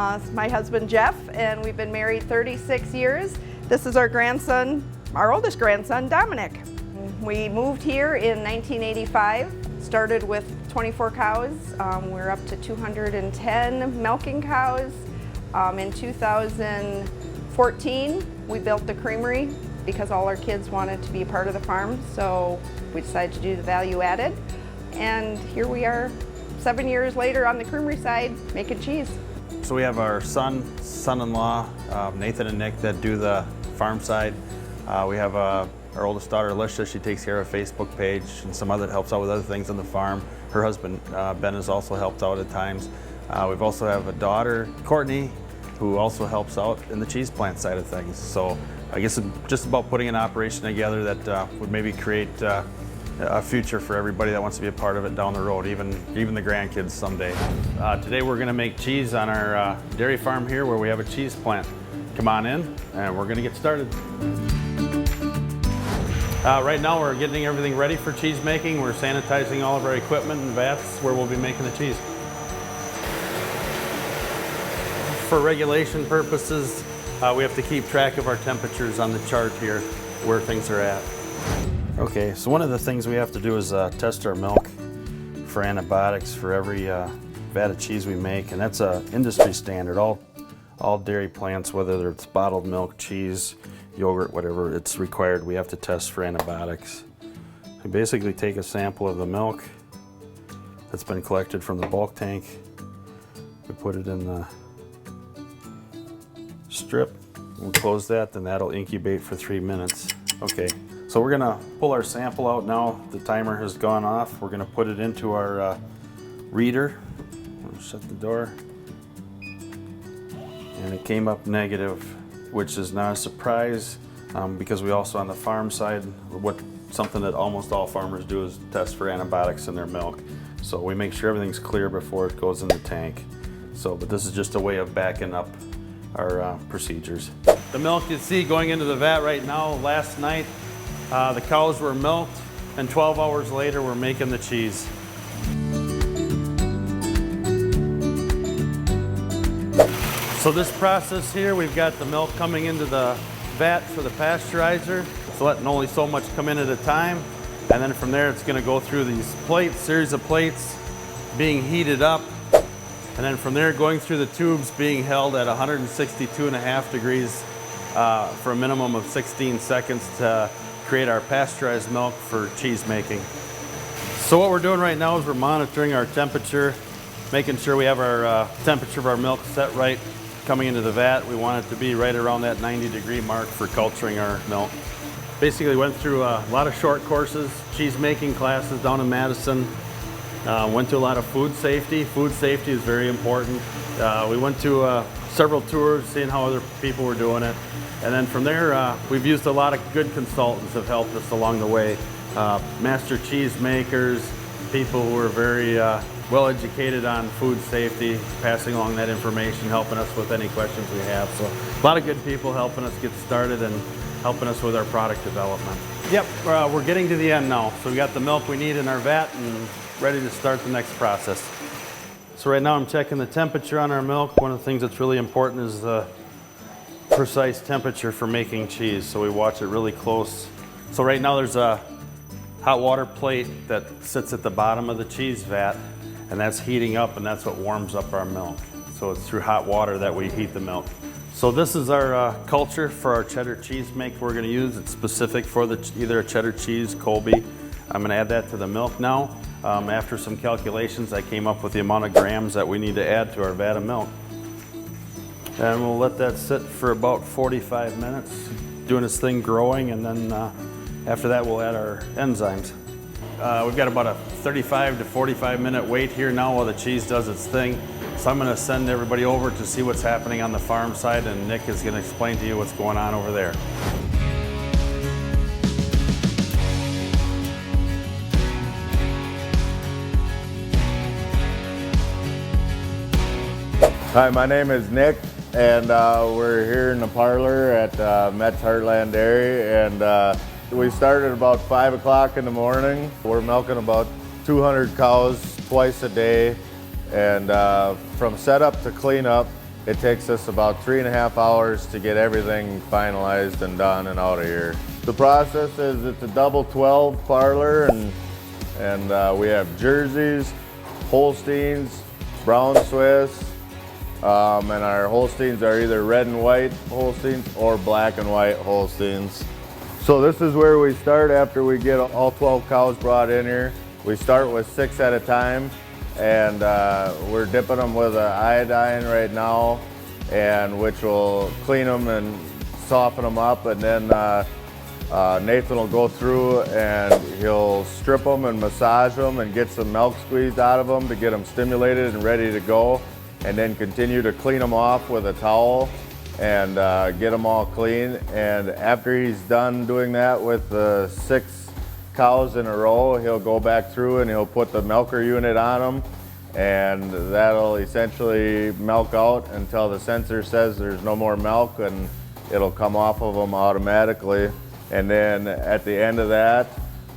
It's my husband Jeff, and we've been married 36 years. This is our grandson, our oldest grandson, Dominic. We moved here in 1985, started with 24 cows. We're up to 210 milking cows. In 2014, we built the creamery because all our kids wanted to be a part of the farm, so we decided to do the value added. And here we are 7 years later on the creamery side, making cheese. So we have our son-in-law, Nathan and Nick, that do the farm side. We have our oldest daughter, Alicia. She takes care of a Facebook page and some other, helps out with other things on the farm. Her husband, Ben, has also helped out at times. We've also have a daughter, Courtney, who also helps out in the cheese plant side of things. So I guess it's just about putting an operation together that would maybe create a future for everybody that wants to be a part of it down the road, even the grandkids someday. Today we're going to make cheese on our dairy farm here where we have a cheese plant. Come on in and we're going to get started. Right now we're getting everything ready for cheese making. We're sanitizing all of our equipment and vats where we'll be making the cheese. For regulation purposes, we have to keep track of our temperatures on the chart here, where things are at. Okay, so one of the things we have to do is test our milk for antibiotics for every vat of cheese we make, and that's an industry standard. All dairy plants, whether it's bottled milk, cheese, yogurt, whatever, it's required. We have to test for antibiotics. We basically take a sample of the milk that's been collected from the bulk tank. We put it in the strip, we'll close that, then that'll incubate for 3 minutes. Okay, so we're gonna pull our sample out now. The timer has gone off. We're gonna put it into our reader. We'll shut the door. And it came up negative, which is not a surprise because we also on the farm side, something that almost all farmers do is test for antibiotics in their milk. So we make sure everything's clear before it goes in the tank. But this is just a way of backing up our procedures. The milk you see going into the vat right now, last night the cows were milked, and 12 hours later we're making the cheese. So this process here, we've got the milk coming into the vat for the pasteurizer. So letting only so much come in at a time, and then from there it's going to go through these plates, series of plates being heated up. And then from there, going through the tubes, being held at 162.5 degrees for a minimum of 16 seconds to create our pasteurized milk for cheese making. So what we're doing right now is we're monitoring our temperature, making sure we have our temperature of our milk set right coming into the vat. We want it to be right around that 90-degree mark for culturing our milk. Basically went through a lot of short courses, cheese making classes down in Madison. Went to a lot of food safety. Food safety is very important. We went to several tours, seeing how other people were doing it. And then from there, we've used a lot of good consultants have helped us along the way. Master cheese makers, people who are very well educated on food safety, passing along that information, helping us with any questions we have. So a lot of good people helping us get started and helping us with our product development. Yep, we're getting to the end now. So we got the milk we need in our vat and ready to start the next process. So right now I'm checking the temperature on our milk. One of the things that's really important is the precise temperature for making cheese. So we watch it really close. So right now there's a hot water plate that sits at the bottom of the cheese vat, and that's heating up, and that's what warms up our milk. So it's through hot water that we heat the milk. So this is our culture for our cheddar cheese make we're going to use. It's specific for either a cheddar cheese, Colby. I'm going to add that to the milk now. After some calculations, I came up with the amount of grams that we need to add to our vat of milk. And we'll let that sit for about 45 minutes, doing its thing growing, and then after that we'll add our enzymes. We've got about a 35 to 45 minute wait here now while the cheese does its thing. So I'm going to send everybody over to see what's happening on the farm side, and Nick is going to explain to you what's going on over there. Hi, my name is Nick, and we're here in the parlor at Metz Hart-Land Dairy, and we started about 5 o'clock in the morning. We're milking about 200 cows twice a day, and from setup to cleanup, It takes us about 3.5 hours to get everything finalized and done and out of here. The process is it's a double 12 parlor, and we have Jerseys, Holsteins, Brown Swiss, and our Holsteins are either red and white Holsteins or black and white Holsteins. So this is where we start after we get all 12 cows brought in here. We start with 6 at a time, and we're dipping them with an iodine right now, and which will clean them and soften them up, and then Nathan will go through and he'll strip them and massage them and get some milk squeezed out of them to get them stimulated and ready to go, and then continue to clean them off with a towel and get them all clean. And after he's done doing that with the 6 cows in a row, he'll go back through and he'll put the milker unit on them, and that'll essentially milk out until the sensor says there's no more milk, and it'll come off of them automatically. And then at the end of that,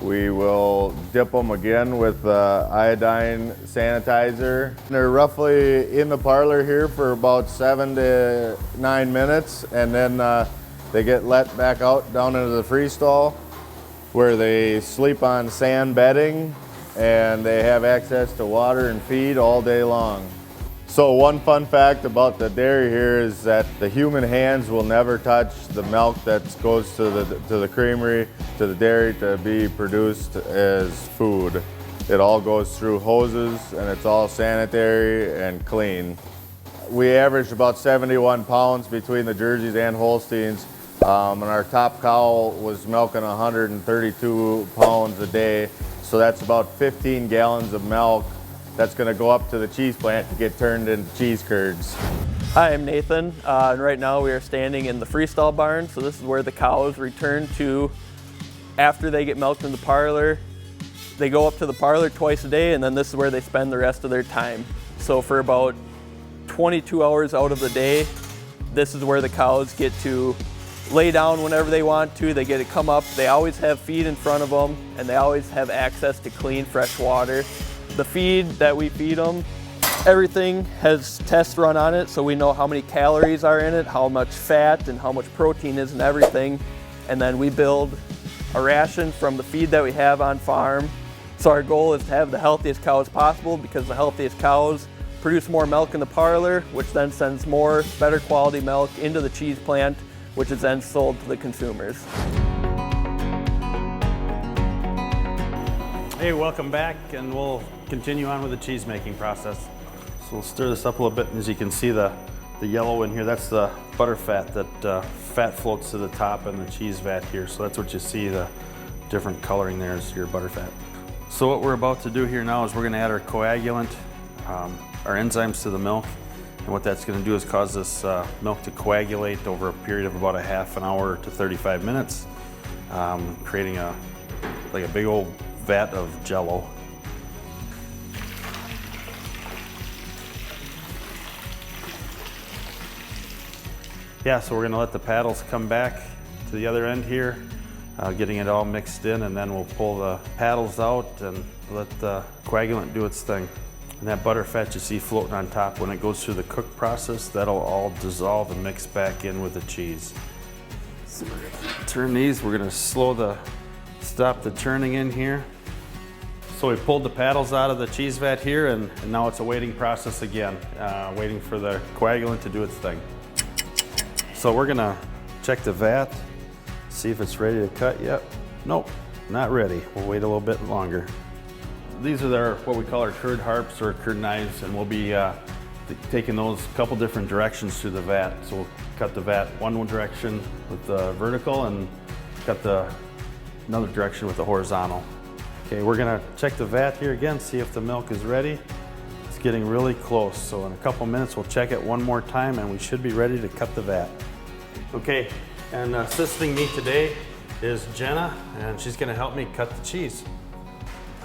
we will dip them again with iodine sanitizer. They're roughly in the parlor here for about 7 to 9 minutes, and then they get let back out down into the freestall where they sleep on sand bedding, and they have access to water and feed all day long. So one fun fact about the dairy here is that the human hands will never touch the milk that goes to the creamery, to the dairy to be produced as food. It all goes through hoses, and it's all sanitary and clean. We averaged about 71 pounds between the Jerseys and Holsteins, and our top cow was milking 132 pounds a day. So that's about 15 gallons of milk that's going to go up to the cheese plant to get turned into cheese curds. Hi, I'm Nathan, and right now we are standing in the freestall barn. So this is where the cows return to after they get milked in the parlor. They go up to the parlor twice a day, and then this is where they spend the rest of their time. So for about 22 hours out of the day, this is where the cows get to lay down whenever they want to. They get to come up. They always have feed in front of them, and they always have access to clean, fresh water. The feed that we feed them, everything has tests run on it, so we know how many calories are in it, how much fat and how much protein is in everything. And then we build a ration from the feed that we have on farm. So our goal is to have the healthiest cows possible, because the healthiest cows produce more milk in the parlor, which then sends more better quality milk into the cheese plant, which is then sold to the consumers. Hey, welcome back, and we'll continue on with the cheese making process. So we'll stir this up a little bit, and as you can see the yellow in here, that's the butter fat that fat floats to the top in the cheese vat here. So that's what you see, the different coloring there is your butter fat. So what we're about to do here now is we're gonna add our coagulant, our enzymes to the milk. And what that's gonna do is cause this milk to coagulate over a period of about a half an hour to 35 minutes, creating like a big old vat of jello. Yeah, so we're gonna let the paddles come back to the other end here, getting it all mixed in, and then we'll pull the paddles out and let the coagulant do its thing. And that butter fat you see floating on top, when it goes through the cook process, that'll all dissolve and mix back in with the cheese. So we're gonna turn these, we're gonna stop the churning in here. So we pulled the paddles out of the cheese vat here, and now it's a waiting process again, waiting for the coagulant to do its thing. So we're gonna check the vat, see if it's ready to cut yet. Nope, not ready. We'll wait a little bit longer. These are what we call our curd harps or curd knives, and we'll be taking those a couple different directions through the vat. So we'll cut the vat one direction with the vertical and cut another direction with the horizontal. Okay, we're gonna check the vat here again, see if the milk is ready. It's getting really close, so in a couple minutes we'll check it one more time, and we should be ready to cut the vat. Okay, and assisting me today is Jenna, and she's gonna help me cut the cheese.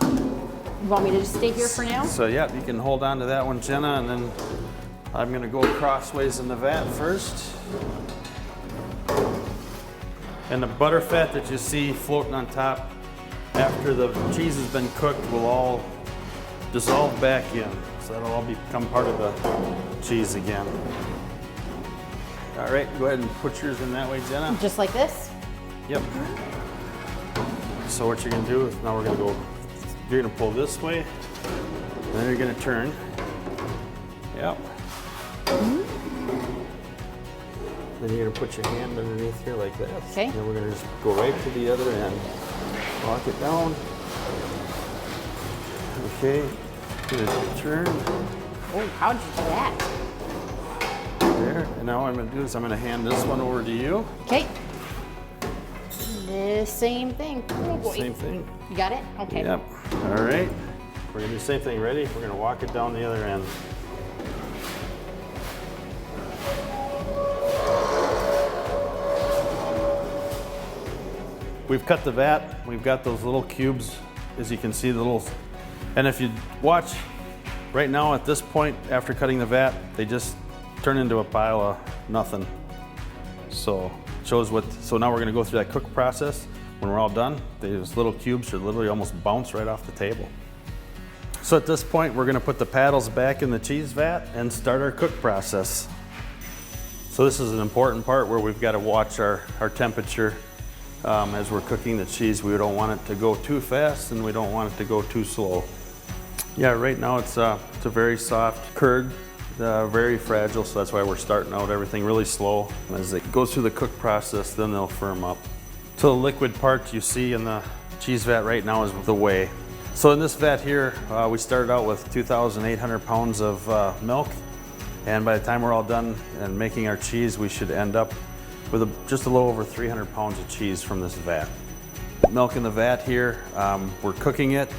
You want me to just stay here for now? So yeah, you can hold on to that one, Jenna, and then I'm gonna go crossways in the vat first. And the butter fat that you see floating on top after the cheese has been cooked will all dissolve back in. So that'll all become part of the cheese again. All right, go ahead and put yours in that way, Jenna. Just like this? Yep. So what you're gonna do is now you're gonna pull this way, and then you're gonna turn. Yep. Then you're gonna put your hand underneath here like that. Okay. And then we're gonna just go right to the other end. Walk it down. Okay. Gonna turn. Oh, how'd you do that? There. And now what I'm gonna do is I'm gonna hand this one over to you. Okay. The same thing. Oh boy. Same thing. You got it? Okay. Yep. All right. We're gonna do the same thing. Ready? We're gonna walk it down the other end. We've cut the vat. We've got those little cubes, as you can see, the little. And if you watch right now at this point, after cutting the vat, they just turn into a pile of nothing. So it shows what. So now we're gonna go through that cook process. When we're all done, these little cubes should literally almost bounce right off the table. So at this point, we're gonna put the paddles back in the cheese vat and start our cook process. So this is an important part where we've got to watch our temperature as we're cooking the cheese. We don't want it to go too fast and we don't want it to go too slow. Yeah, right now it's a very soft curd, very fragile, so that's why we're starting out everything really slow. As it goes through the cook process, then they'll firm up. So the liquid part you see in the cheese vat right now is the whey. So in this vat here, we started out with 2,800 pounds of milk, and by the time we're all done and making our cheese, we should end up with just a little over 300 pounds of cheese from this vat. Milk in the vat here, we're cooking it,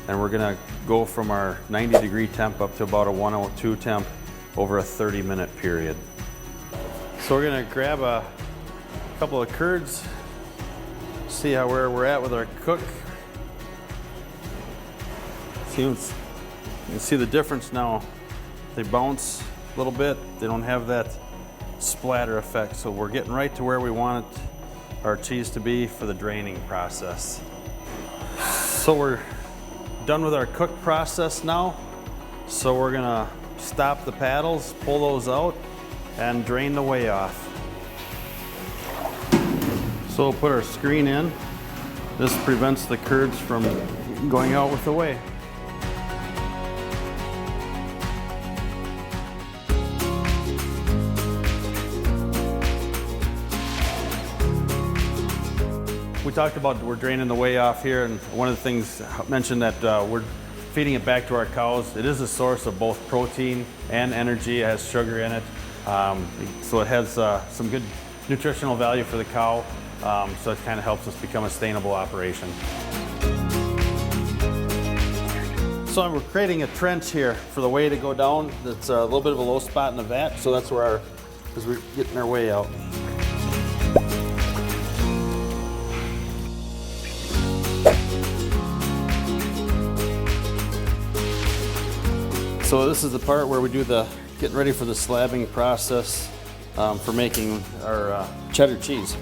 and we're gonna go from our 90-degree temp up to about a 102 temp over a 30-minute period. So we're gonna grab a couple of curds, see where we're at with our cook. You can see the difference now. They bounce a little bit. They don't have that splatter effect. So we're getting right to where we want our cheese to be for the draining process. So we're done with our cook process now. So we're gonna stop the paddles, pull those out, and drain the whey off. So we'll put our screen in. This prevents the curds from going out with the whey. We talked about we're draining the whey off here, and one of the things I mentioned that we're feeding it back to our cows. It is a source of both protein and energy. It has sugar in it, so it has some good nutritional value for the cow. So it kind of helps us become a sustainable operation. So we're creating a trench here for the whey to go down. It's a little bit of a low spot in the vat, so that's where as we're getting our whey out. So this is the part where we do getting ready for the slabbing process for making our cheddar cheese.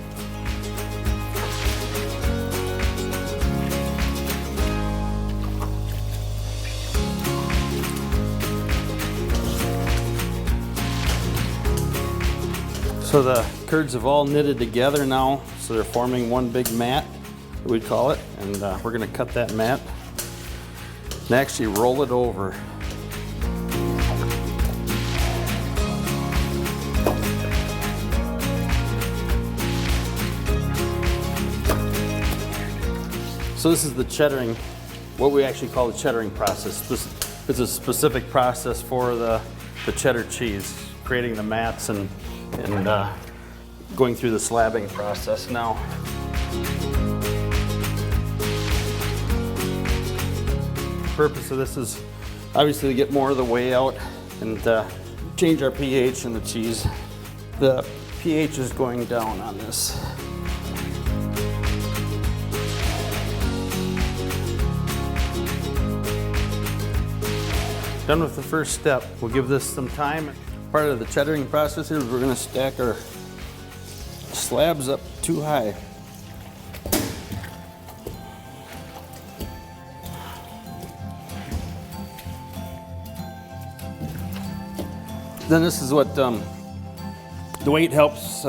So the curds have all knitted together now, so they're forming one big mat, we'd call it, and we're gonna cut that mat and actually roll it over. So this is the cheddaring, what we actually call the cheddaring process. It's a specific process for the cheddar cheese, creating the mats and going through the slabbing process now. The purpose of this is obviously to get more of the whey out and change our pH in the cheese. The pH is going down on this. Done with the first step. We'll give this some time. Part of the cheddaring process here is we're gonna stack our slabs up too high. Then this is what The weight helps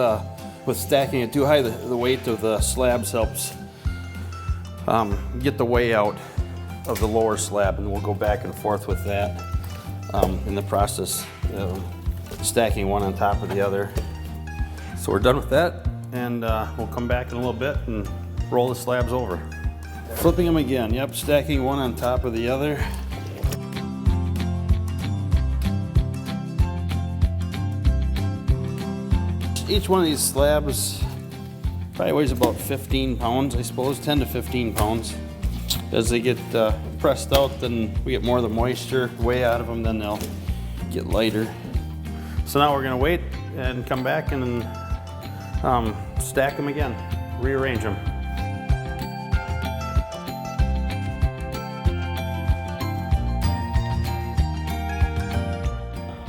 with stacking it too high. The weight of the slabs helps get the way out of the lower slab, and we'll go back and forth with that in the process, stacking one on top of the other. So we're done with that, and we'll come back in a little bit and roll the slabs over. Flipping them again, yep, stacking one on top of the other. Each one of these slabs probably weighs about 15 pounds, I suppose, 10 to 15 pounds. As they get pressed out, then we get more of the moisture way out of them, then they'll get lighter. So now we're gonna wait and come back and stack them again, rearrange them.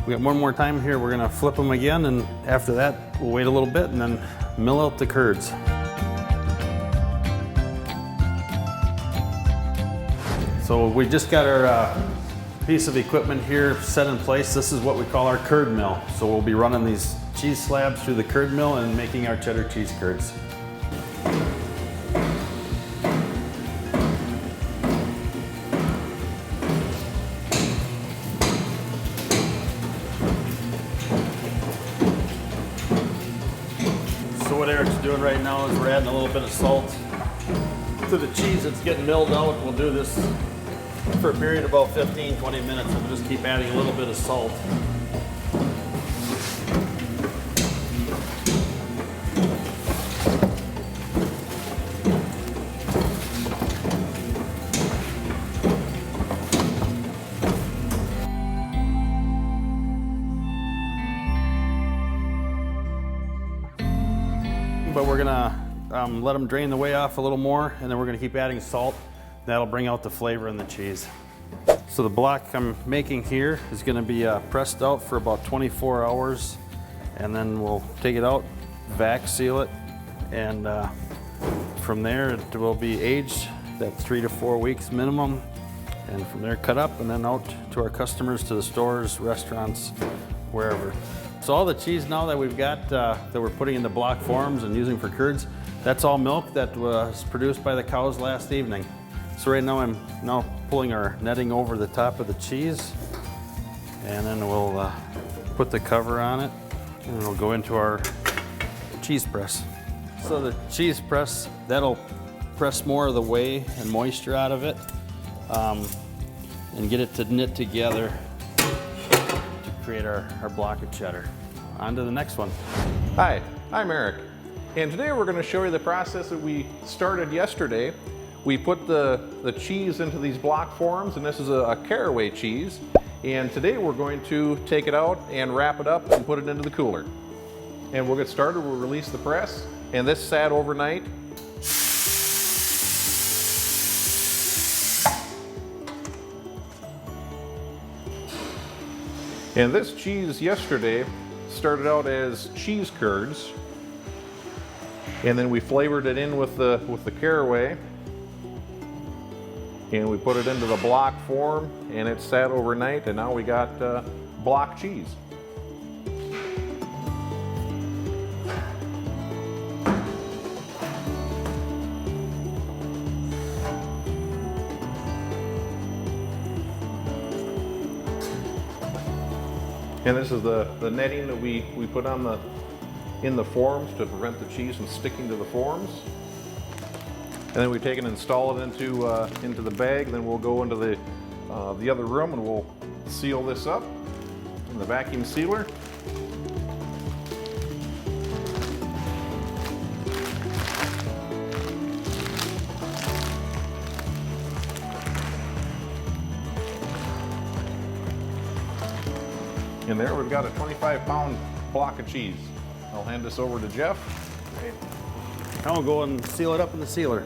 We got one more time here. We're gonna flip them again, and after that, we'll wait a little bit and then mill out the curds. So we just got our piece of equipment here set in place. This is what we call our curd mill. So we'll be running these cheese slabs through the curd mill and making our cheddar cheese curds. So what Eric's doing right now is we're adding a little bit of salt to the cheese that's getting milled out. We'll do this for a period of about 15-20 minutes, and we'll just keep adding a little bit of salt. But we're gonna let them drain the whey off a little more, and then we're gonna keep adding salt. That'll bring out the flavor in the cheese. So the block I'm making here is gonna be pressed out for about 24 hours, and then we'll take it out, vac seal it, and from there it will be aged. That's 3 to 4 weeks minimum, and from there cut up and then out to our customers, to the stores, restaurants, wherever. So all the cheese now that we've got that we're putting into block forms and using for curds, that's all milk that was produced by the cows last evening. So right now I'm pulling our netting over the top of the cheese, and then we'll put the cover on it, and it'll go into our cheese press. So the cheese press, that'll press more of the whey and moisture out of it, and get it to knit together to create our block of cheddar. On to the next one. Hi, I'm Eric, and today we're going to show you the process that we started yesterday. We put the cheese into these block forms, and this is a caraway cheese, and today we're going to take it out and wrap it up and put it into the cooler. And we'll get started. We'll release the press, and this sat overnight. And this cheese yesterday started out as cheese curds, and then we flavored it in with the caraway, and we put it into the block form, and it sat overnight, and now we got block cheese. And this is the netting that we put on in the forms to prevent the cheese from sticking to the forms. And then we take it and install it into the bag. Then we'll go into the other room and we'll seal this up in the vacuum sealer. And there we've got a 25-pound block of cheese. I'll hand this over to Jeff. Great. Now we'll go and seal it up in the sealer.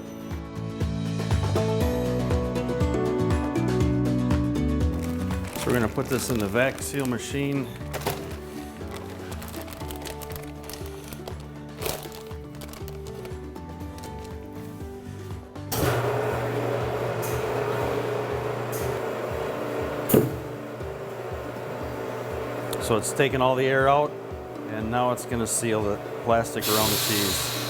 So we're going to put this in the vac seal machine. So it's taking all the air out, and And now it's going to seal the plastic around the cheese.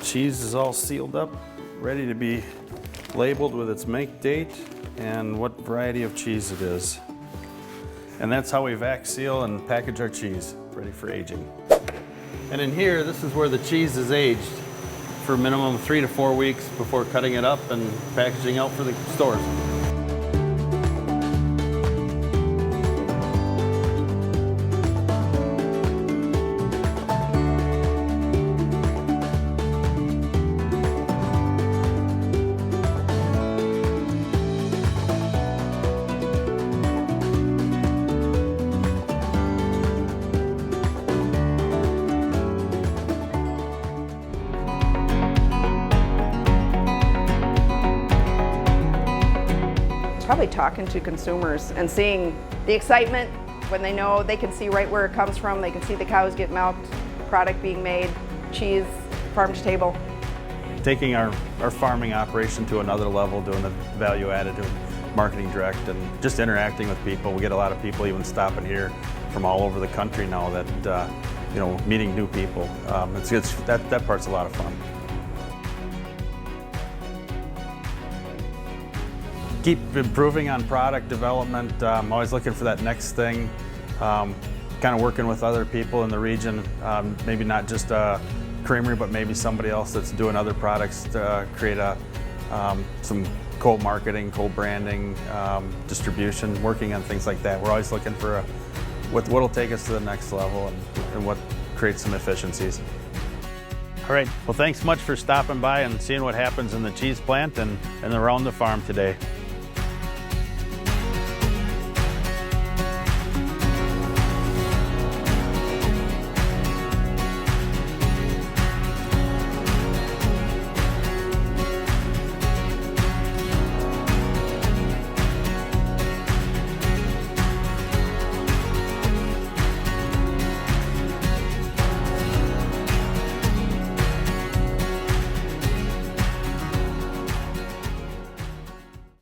Cheese is all sealed up, ready to be labeled with its make date and what variety of cheese it is. And that's how we vac seal and package our cheese, ready for aging. And in here, this is where the cheese is aged for a minimum of 3 to 4 weeks before cutting it up and packaging out for the stores. Probably talking to consumers and seeing the excitement when they know they can see right where it comes from. They can see the cows get milked, product being made, cheese, farm to table. Taking our farming operation to another level, doing the value added, doing marketing direct, and just interacting with people. We get a lot of people even stopping here from all over the country now that, you know, meeting new people. That part's a lot of fun. Keep improving on product development. I'm always looking for that next thing. Kind of working with other people in the region, maybe not just a creamery, but maybe somebody else that's doing other products to create some co-marketing, co-branding, distribution, working on things like that. We're always looking for what'll take us to the next level and what creates some efficiencies. All right, well, thanks much for stopping by and seeing what happens in the cheese plant and around the farm today.